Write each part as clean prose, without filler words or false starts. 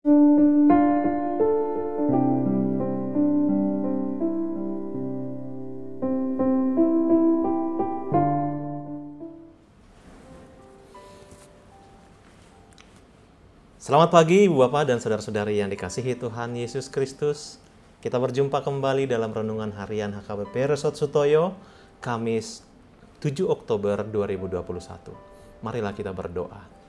Selamat pagi Ibu Bapak dan Saudara-saudari yang dikasihi Tuhan Yesus Kristus. Kita berjumpa kembali dalam Renungan Harian HKBP Resort Sutoyo, Kamis 7 Oktober 2021. Marilah kita berdoa.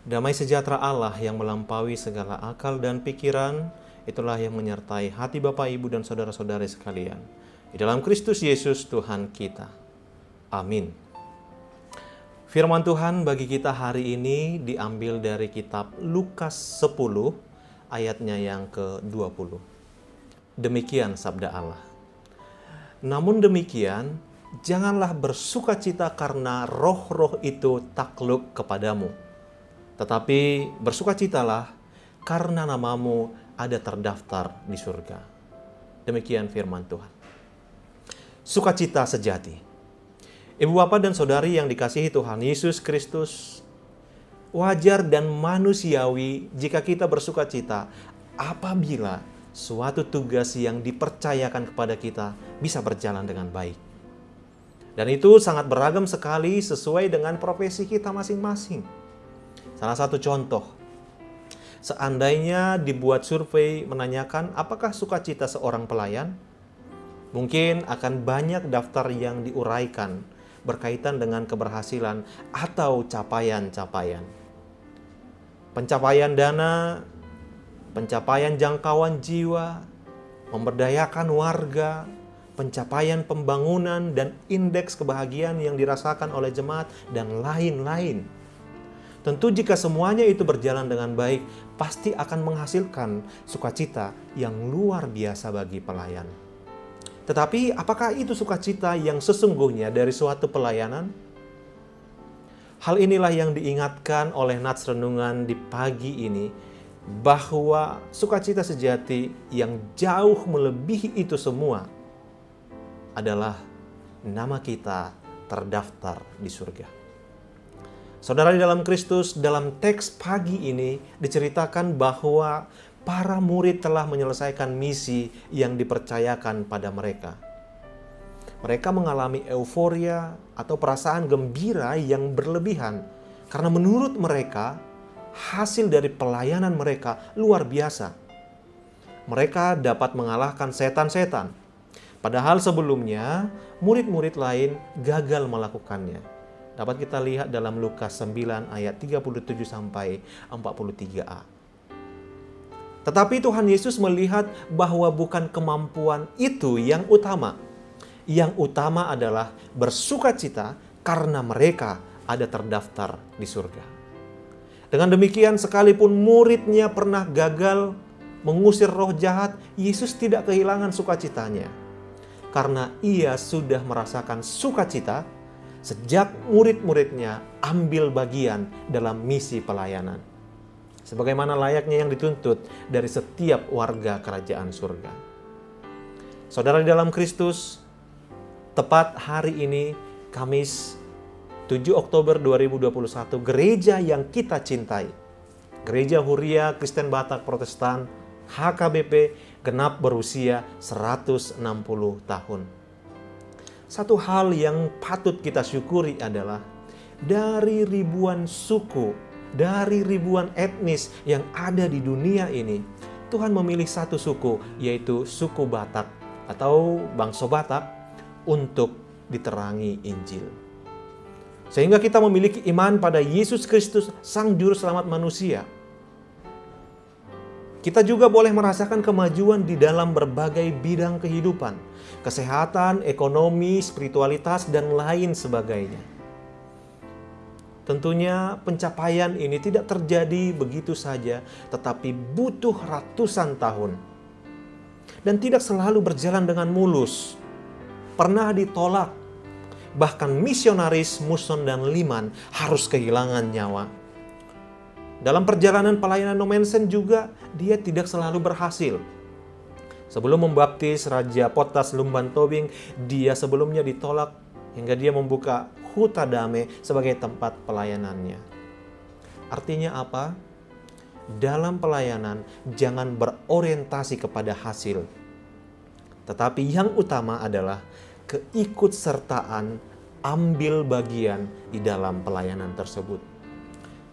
Damai sejahtera Allah yang melampaui segala akal dan pikiran, itulah yang menyertai hati Bapak, Ibu, dan Saudara-saudari sekalian. Di dalam Kristus Yesus Tuhan kita. Amin. Firman Tuhan bagi kita hari ini diambil dari kitab Lukas 10 ayatnya yang ke-20. Demikian sabda Allah. Namun demikian, janganlah bersukacita karena roh-roh itu takluk kepadamu. Tetapi bersukacitalah karena namamu ada terdaftar di surga. Demikian firman Tuhan. Sukacita sejati. Ibu Bapak dan Saudari yang dikasihi Tuhan Yesus Kristus, wajar dan manusiawi jika kita bersukacita apabila suatu tugas yang dipercayakan kepada kita bisa berjalan dengan baik. Dan itu sangat beragam sekali sesuai dengan profesi kita masing-masing. Salah satu contoh, seandainya dibuat survei menanyakan apakah sukacita seorang pelayan, mungkin akan banyak daftar yang diuraikan berkaitan dengan keberhasilan atau capaian-capaian. Pencapaian dana, pencapaian jangkauan jiwa, memberdayakan warga, pencapaian pembangunan dan indeks kebahagiaan yang dirasakan oleh jemaat, dan lain-lain. Tentu jika semuanya itu berjalan dengan baik, pasti akan menghasilkan sukacita yang luar biasa bagi pelayan. Tetapi apakah itu sukacita yang sesungguhnya dari suatu pelayanan? Hal inilah yang diingatkan oleh Nats Renungan di pagi ini, bahwa sukacita sejati yang jauh melebihi itu semua adalah nama kita terdaftar di surga. Saudara di dalam Kristus, dalam teks pagi ini diceritakan bahwa para murid telah menyelesaikan misi yang dipercayakan pada mereka. Mereka mengalami euforia atau perasaan gembira yang berlebihan karena menurut mereka hasil dari pelayanan mereka luar biasa. Mereka dapat mengalahkan setan-setan. Padahal sebelumnya murid-murid lain gagal melakukannya. Dapat kita lihat dalam Lukas 9 ayat 37 sampai 43a. Tetapi Tuhan Yesus melihat bahwa bukan kemampuan itu yang utama. Yang utama adalah bersukacita karena mereka ada terdaftar di surga. Dengan demikian, sekalipun muridnya pernah gagal mengusir roh jahat, Yesus tidak kehilangan sukacitanya. Karena ia sudah merasakan sukacita sejak murid-muridnya ambil bagian dalam misi pelayanan. Sebagaimana layaknya yang dituntut dari setiap warga kerajaan surga. Saudara di dalam Kristus, tepat hari ini, Kamis 7 Oktober 2021, gereja yang kita cintai, Gereja Huria Kristen Batak Protestan, HKBP, genap berusia 160 tahun. Satu hal yang patut kita syukuri adalah dari ribuan suku, dari ribuan etnis yang ada di dunia ini, Tuhan memilih satu suku, yaitu suku Batak atau bangsa Batak, untuk diterangi Injil. Sehingga kita memiliki iman pada Yesus Kristus, Sang Juru Selamat manusia. Kita juga boleh merasakan kemajuan di dalam berbagai bidang kehidupan, kesehatan, ekonomi, spiritualitas, dan lain sebagainya. Tentunya pencapaian ini tidak terjadi begitu saja, tetapi butuh ratusan tahun. Dan tidak selalu berjalan dengan mulus. Pernah ditolak. Bahkan misionaris Muson dan Liman harus kehilangan nyawa. Dalam perjalanan pelayanan Nommensen juga dia tidak selalu berhasil. Sebelum membaptis Raja Potas Lumban Tobing, dia sebelumnya ditolak hingga dia membuka Huta Dame sebagai tempat pelayanannya. Artinya apa? dalam pelayanan jangan berorientasi kepada hasil. Tetapi yang utama adalah keikutsertaan, ambil bagian di dalam pelayanan tersebut.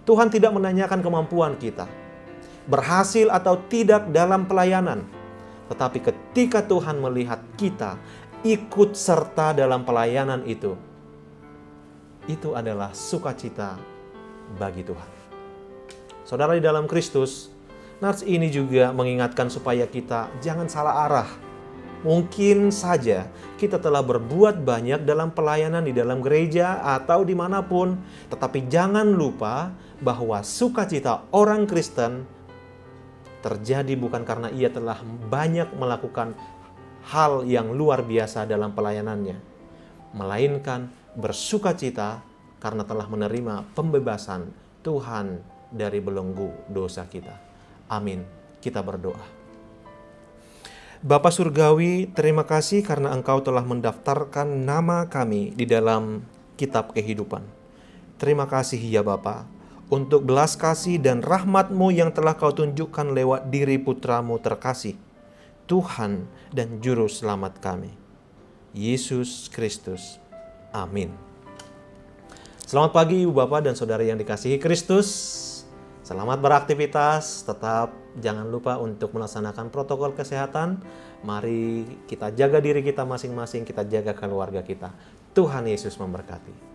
Tuhan tidak menanyakan kemampuan kita, berhasil atau tidak dalam pelayanan. Tetapi ketika Tuhan melihat kita ikut serta dalam pelayanan itu adalah sukacita bagi Tuhan. Saudara di dalam Kristus, nats ini juga mengingatkan supaya kita jangan salah arah. Mungkin saja kita telah berbuat banyak dalam pelayanan di dalam gereja atau dimanapun, tetapi jangan lupa bahwa sukacita orang Kristen terjadi bukan karena ia telah banyak melakukan hal yang luar biasa dalam pelayanannya, melainkan bersukacita karena telah menerima pembebasan Tuhan dari belenggu dosa kita. Amin. Kita berdoa. Bapa Surgawi, terima kasih karena Engkau telah mendaftarkan nama kami di dalam kitab kehidupan. Terima kasih ya Bapa, untuk belas kasih dan rahmat-Mu yang telah Kau tunjukkan lewat diri Putra-Mu terkasih, Tuhan dan Juru Selamat kami, Yesus Kristus. Amin. Selamat pagi Ibu Bapak dan Saudara yang dikasihi Kristus. Selamat beraktivitas, tetap jangan lupa untuk melaksanakan protokol kesehatan. Mari kita jaga diri kita masing-masing, kita jaga keluarga kita. Tuhan Yesus memberkati.